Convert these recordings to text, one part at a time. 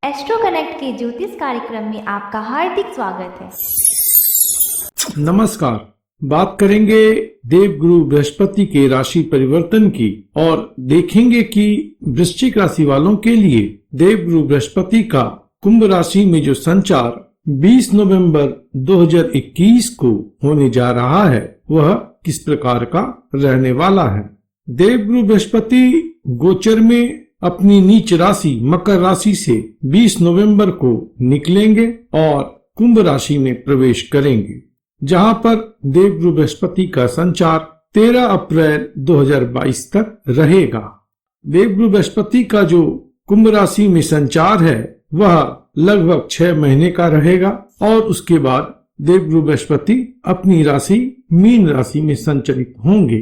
Astro connect के ज्योतिष कार्यक्रम में आपका हार्दिक स्वागत है। नमस्कार। बात करेंगे देवगुरु बृहस्पति के राशि परिवर्तन की और देखेंगे कि वृश्चिक राशि वालों के लिए देवगुरु बृहस्पति का कुंभ राशि में जो संचार 20 नवंबर 2021 को होने जा रहा है वह किस प्रकार का रहने वाला है। देवगुरु बृहस्पति गोचर में अपनी नीच राशि मकर राशि से 20 नवंबर को निकलेंगे और कुंभ राशि में प्रवेश करेंगे, जहां पर देवगुरु बृहस्पति का संचार 13 अप्रैल 2022 तक रहेगा। देवगुरु बृहस्पति का जो कुंभ राशि में संचार है वह लगभग 6 महीने का रहेगा और उसके बाद देवगुरु बृहस्पति अपनी राशि मीन राशि में संचरित होंगे।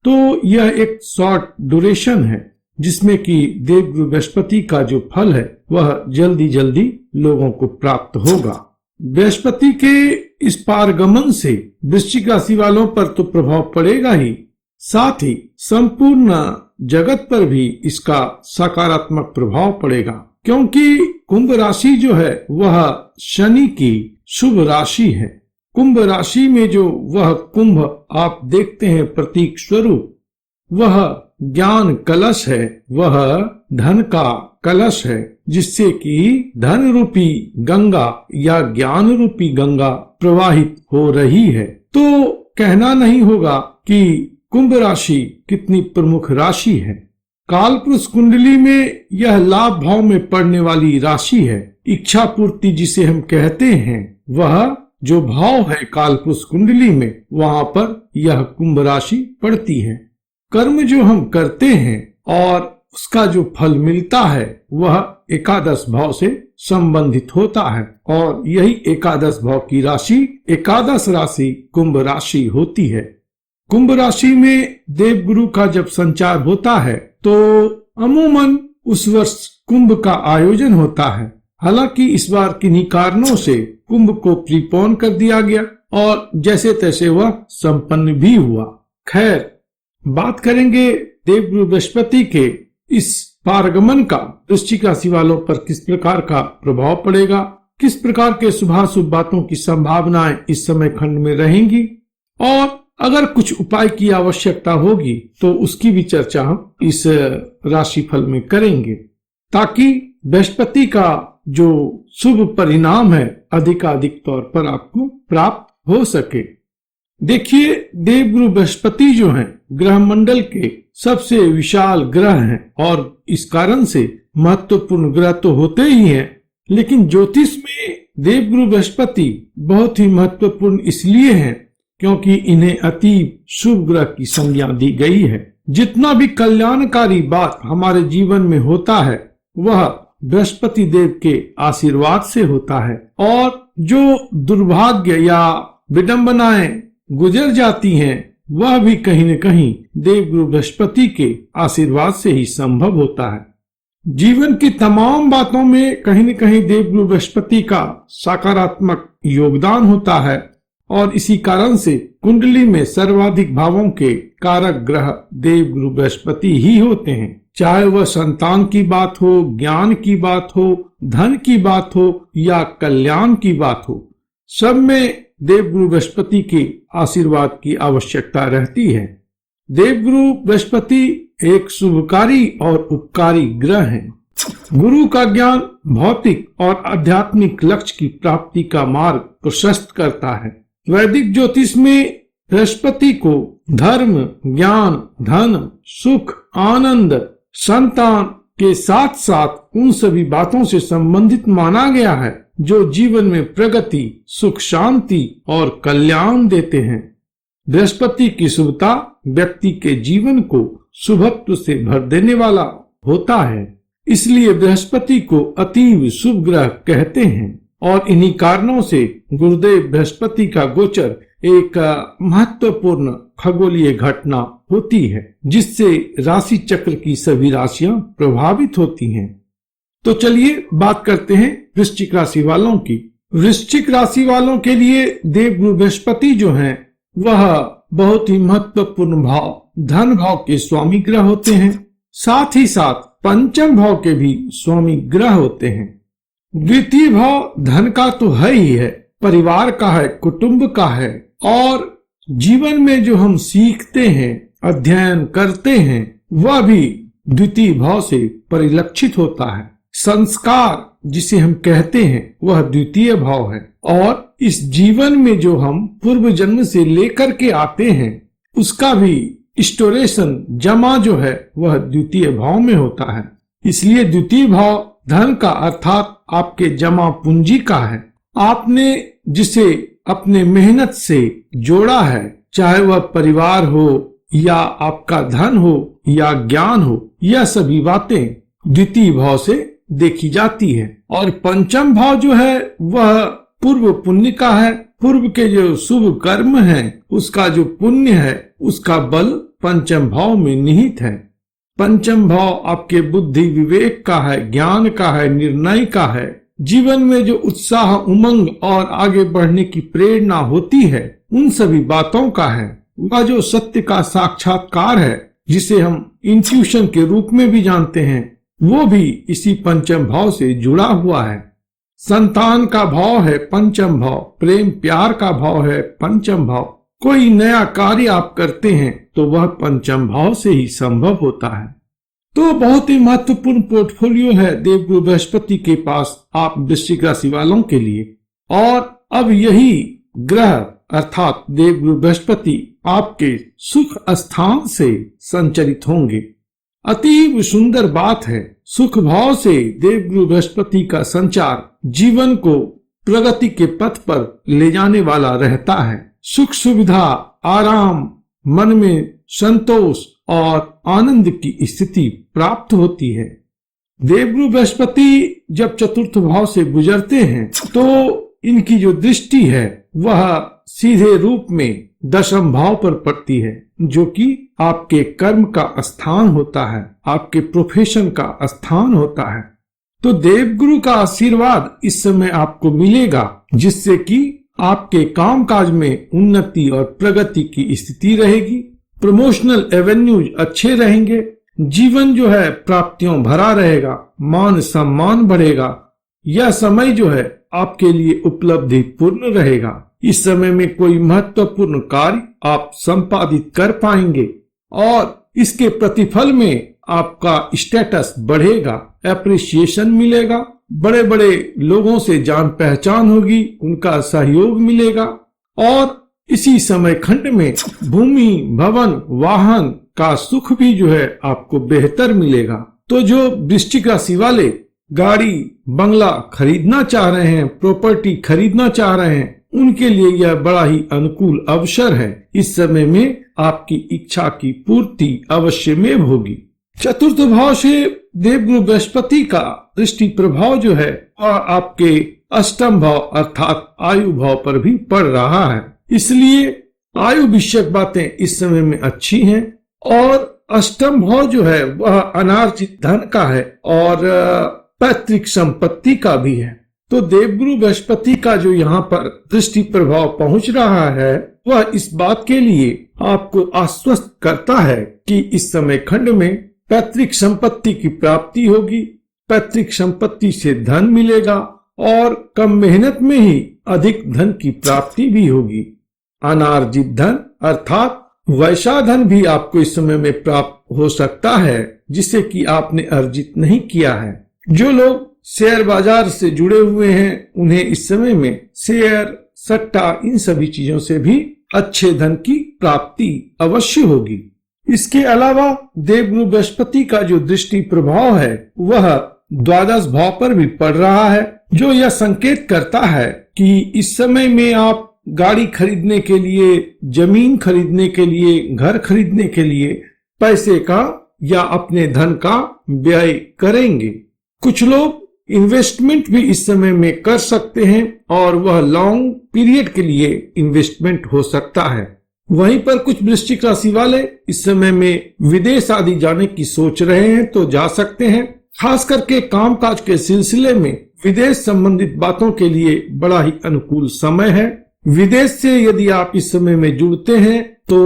तो यह एक शॉर्ट ड्यूरेशन है जिसमें कि देवगुरु बृहस्पति का जो फल है वह जल्दी जल्दी लोगों को प्राप्त होगा। बृहस्पति के इस पारगमन से वृश्चिक राशि वालों पर तो प्रभाव पड़ेगा ही, साथ ही संपूर्ण जगत पर भी इसका सकारात्मक प्रभाव पड़ेगा, क्योंकि कुंभ राशि जो है वह शनि की शुभ राशि है। कुंभ राशि में जो वह कुंभ आप देखते हैं प्रतीक स्वरूप, वह ज्ञान कलश है, वह धन का कलश है, जिससे कि धन रूपी गंगा या ज्ञान रूपी गंगा प्रवाहित हो रही है। तो कहना नहीं होगा कि कुंभ राशि कितनी प्रमुख राशि है। कालपुरुष कुंडली में यह लाभ भाव में पड़ने वाली राशि है। इच्छा पूर्ति जिसे हम कहते हैं वह जो भाव है कालपुरुष कुंडली में, वहां पर यह कुंभ राशि पड़ती है। कर्म जो हम करते हैं और उसका जो फल मिलता है वह एकादश भाव से संबंधित होता है और यही एकादश भाव की राशि एकादश राशि कुंभ राशि होती है। कुंभ राशि में देवगुरु का जब संचार होता है तो अमूमन उस वर्ष कुंभ का आयोजन होता है। हालांकि इस बार किन्हीं कारणों से कुंभ को प्रीपोन कर दिया गया और जैसे तैसे वह संपन्न भी हुआ। खैर, बात करेंगे देवगुरु बृहस्पति के इस पारगमन का वृश्चिक राशि वालों पर किस प्रकार का प्रभाव पड़ेगा, किस प्रकार के शुभाशुभ बातों की संभावनाएं इस समय खंड में रहेंगी और अगर कुछ उपाय की आवश्यकता होगी तो उसकी भी चर्चा हम इस राशिफल में करेंगे, ताकि बृहस्पति का जो शुभ परिणाम है अधिकाधिक तौर पर आपको प्राप्त हो सके। देखिए, देवगुरु बृहस्पति जो हैं ग्रह मंडल के सबसे विशाल ग्रह हैं और इस कारण से महत्वपूर्ण ग्रह तो होते ही हैं, लेकिन ज्योतिष में देवगुरु बृहस्पति बहुत ही महत्वपूर्ण इसलिए हैं क्योंकि इन्हें अति शुभ ग्रह की संज्ञा दी गई है। जितना भी कल्याणकारी बात हमारे जीवन में होता है वह बृहस्पति देव के आशीर्वाद से होता है और जो दुर्भाग्य या विडंबनाएं गुजर जाती हैं वह भी कहीं न कहीं देवगुरु बृहस्पति के आशीर्वाद से ही संभव होता है। जीवन की तमाम बातों में कहीं न कहीं देवगुरु बृहस्पति का सकारात्मक योगदान होता है और इसी कारण से कुंडली में सर्वाधिक भावों के कारक ग्रह देवगुरु बृहस्पति ही होते हैं। चाहे वह संतान की बात हो, ज्ञान की बात हो, धन की बात हो या कल्याण की बात हो, सब में देवगुरु बृहस्पति के आशीर्वाद की आवश्यकता रहती है। देवगुरु बृहस्पति एक शुभकारी और उपकारी ग्रह हैं। गुरु का ज्ञान भौतिक और आध्यात्मिक लक्ष्य की प्राप्ति का मार्ग प्रशस्त करता है। वैदिक ज्योतिष में बृहस्पति को धर्म, ज्ञान, धन, सुख, आनंद, संतान के साथ साथ उन सभी बातों से संबंधित माना गया है जो जीवन में प्रगति, सुख, शांति और कल्याण देते हैं। बृहस्पति की शुभता व्यक्ति के जीवन को शुभत्व से भर देने वाला होता है, इसलिए बृहस्पति को अतीव शुभ ग्रह कहते हैं और इन्हीं कारणों से गुरुदेव बृहस्पति का गोचर एक महत्वपूर्ण खगोलीय घटना होती है जिससे राशि चक्र की सभी राशियां प्रभावित होती हैं। तो चलिए बात करते हैं वृश्चिक राशि वालों की। वृश्चिक राशि वालों के लिए देवगुरु बृहस्पति जो हैं वह बहुत ही महत्वपूर्ण भाव धन भाव के स्वामी ग्रह होते हैं, साथ ही साथ पंचम भाव के भी स्वामी ग्रह होते हैं। द्वितीय भाव धन का तो है ही है, परिवार का है, कुटुंब का है, और जीवन में जो हम सीखते हैं, अध्ययन करते हैं, वह भी द्वितीय भाव से परिलक्षित होता है। संस्कार जिसे हम कहते हैं वह द्वितीय भाव है, और इस जीवन में जो हम पूर्व जन्म से लेकर के आते हैं उसका भी स्टोरेशन, जमा जो है वह द्वितीय भाव में होता है। इसलिए द्वितीय भाव धन का अर्थात आपके जमा पूंजी का है। आपने जिसे अपने मेहनत से जोड़ा है, चाहे वह परिवार हो या आपका धन हो या ज्ञान हो, यह सभी बातें द्वितीय भाव से देखी जाती है। और पंचम भाव जो है वह पूर्व पुण्य का है। पूर्व के जो शुभ कर्म है उसका जो पुण्य है उसका बल पंचम भाव में निहित है। पंचम भाव आपके बुद्धि विवेक का है, ज्ञान का है, निर्णय का है। जीवन में जो उत्साह, उमंग और आगे बढ़ने की प्रेरणा होती है उन सभी बातों का है। वह जो सत्य का साक्षात्कार है जिसे हम इंट्यूशन के रूप में भी जानते हैं, वो भी इसी पंचम भाव से जुड़ा हुआ है। संतान का भाव है पंचम भाव, प्रेम प्यार का भाव है पंचम भाव। कोई नया कार्य आप करते हैं तो वह पंचम भाव से ही संभव होता है। तो बहुत ही महत्वपूर्ण पोर्टफोलियो है देवगुरु बृहस्पति के पास आप वृश्चिक राशि वालों के लिए। और अब यही ग्रह अर्थात देवगुरु बृहस्पति आपके सुख स्थान से संचरित होंगे। अतीव सुंदर बात है, सुख भाव से देवगुरु बृहस्पति का संचार जीवन को प्रगति के पथ पर ले जाने वाला रहता है। सुख सुविधा, आराम, मन में संतोष और आनंद की स्थिति प्राप्त होती है। देवगुरु बृहस्पति जब चतुर्थ भाव से गुजरते हैं तो इनकी जो दृष्टि है वह सीधे रूप में दशम भाव पर पड़ती है, जो कि आपके कर्म का स्थान होता है, आपके प्रोफेशन का स्थान होता है। तो देवगुरु का आशीर्वाद इस समय आपको मिलेगा, जिससे कि आपके कामकाज में उन्नति और प्रगति की स्थिति रहेगी। प्रमोशनल एवेन्यूज अच्छे रहेंगे। जीवन जो है प्राप्तियों भरा रहेगा, मान सम्मान बढ़ेगा। यह समय जो है आपके लिए उपलब्धि पूर्ण रहेगा। इस समय में कोई महत्वपूर्ण कार्य आप संपादित कर पाएंगे और इसके प्रतिफल में आपका स्टेटस बढ़ेगा, एप्रिसिएशन मिलेगा, बड़े बड़े लोगों से जान पहचान होगी, उनका सहयोग मिलेगा। और इसी समय खंड में भूमि, भवन, वाहन का सुख भी जो है आपको बेहतर मिलेगा। तो जो वृश्चिक राशि वाले गाड़ी, बंगला खरीदना चाह रहे हैं, प्रॉपर्टी खरीदना चाह रहे हैं, उनके लिए यह बड़ा ही अनुकूल अवसर है। इस समय में आपकी इच्छा की पूर्ति अवश्य में होगी। चतुर्थ भाव से देवगुरु बृहस्पति का दृष्टि प्रभाव जो है वह आपके अष्टम भाव अर्थात आयु भाव पर भी पड़ रहा है। इसलिए आयु विषयक बातें इस समय में अच्छी हैं। और अष्टम भाव जो है वह अनार्जित धन का है और पैतृक संपत्ति का भी है। तो देवगुरु बृहस्पति का जो यहाँ पर दृष्टि प्रभाव पहुंच रहा है वह इस बात के लिए आपको आश्वस्त करता है कि इस समय खंड में पैतृक संपत्ति की प्राप्ति होगी, पैतृक संपत्ति से धन मिलेगा और कम मेहनत में ही अधिक धन की प्राप्ति भी होगी। अनार्जित धन अर्थात वैसा धन भी आपको इस समय में प्राप्त हो सकता है जिसे कि आपने अर्जित नहीं किया है। जो लोग शेयर बाजार से जुड़े हुए हैं उन्हें इस समय में शेयर, सट्टा, इन सभी चीजों से भी अच्छे धन की प्राप्ति अवश्य होगी। इसके अलावा देवगुरु बृहस्पति का जो दृष्टि प्रभाव है वह द्वादश भाव पर भी पड़ रहा है, जो यह संकेत करता है कि इस समय में आप गाड़ी खरीदने के लिए, जमीन खरीदने के लिए, घर खरीदने के लिए पैसे का या अपने धन का व्यय करेंगे। कुछ लोग इन्वेस्टमेंट भी इस समय में कर सकते हैं और वह लॉन्ग पीरियड के लिए इन्वेस्टमेंट हो सकता है। वहीं पर कुछ वृश्चिक राशि वाले इस समय में विदेश आदि जाने की सोच रहे हैं तो जा सकते हैं। खास करके कामकाज के सिलसिले में विदेश संबंधित बातों के लिए बड़ा ही अनुकूल समय है। विदेश से यदि आप इस समय में जुड़ते हैं तो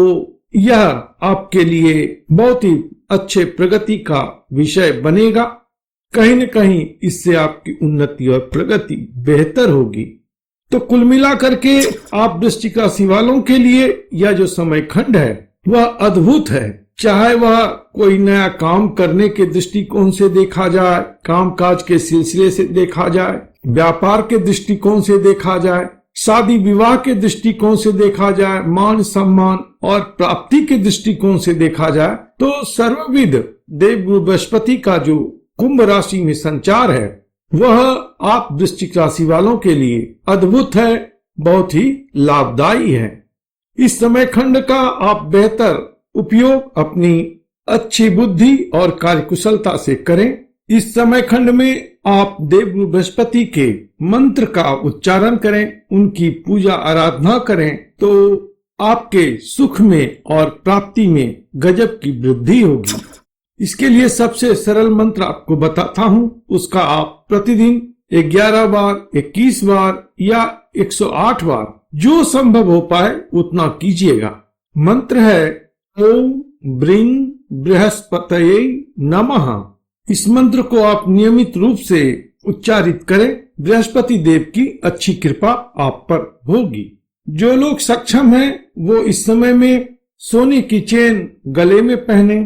यह आपके लिए बहुत ही अच्छे प्रगति का विषय बनेगा। कहीं न कहीं इससे आपकी उन्नति और प्रगति बेहतर होगी। तो कुल मिलाकर के आप वृश्चिक राशि वालों के लिए यह जो समय खंड है वह अद्भुत है। चाहे वह कोई नया काम करने के दृष्टिकोण से देखा जाए, कामकाज के सिलसिले से देखा जाए, व्यापार के दृष्टिकोण से देखा जाए, शादी विवाह के दृष्टिकोण से देखा जाए, मान सम्मान और प्राप्ति के दृष्टिकोण से देखा जाए, तो सर्वविध देवगुरु बृहस्पति का जो कुंभ राशि में संचार है वह आप वृश्चिक राशि वालों के लिए अद्भुत है, बहुत ही लाभदायी है। इस समय खंड का आप बेहतर उपयोग अपनी अच्छी बुद्धि और कार्यकुशलता से करें। इस समय खंड में आप देवगुरु बृहस्पति के मंत्र का उच्चारण करें, उनकी पूजा आराधना करें, तो आपके सुख में और प्राप्ति में गजब की वृद्धि होगी। इसके लिए सबसे सरल मंत्र आपको बताता हूँ, उसका आप प्रतिदिन 11 बार, 21 बार या 108 बार जो संभव हो पाए उतना कीजिएगा। मंत्र है ओम ब्रीं बृहस्पतये नमः। इस मंत्र को आप नियमित रूप से उच्चारित करें, बृहस्पति देव की अच्छी कृपा आप पर होगी। जो लोग सक्षम हैं वो इस समय में सोने की चेन गले में पहने।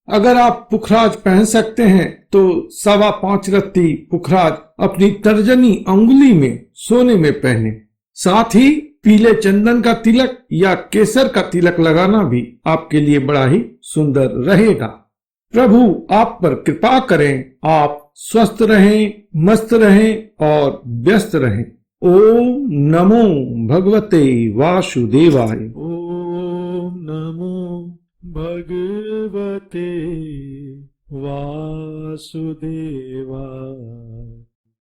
अगर आप पुखराज पहन सकते हैं तो 5.25 रत्ती पुखराज अपनी तर्जनी अंगुली में सोने में पहने। साथ ही पीले चंदन का तिलक या केसर का तिलक लगाना भी आपके लिए बड़ा ही सुंदर रहेगा। प्रभु आप पर कृपा करें, आप स्वस्थ रहें, मस्त रहें और व्यस्त रहें। ओम नमो भगवते वासुदेवाय। ओम नमो भगवते वासुदेवाय।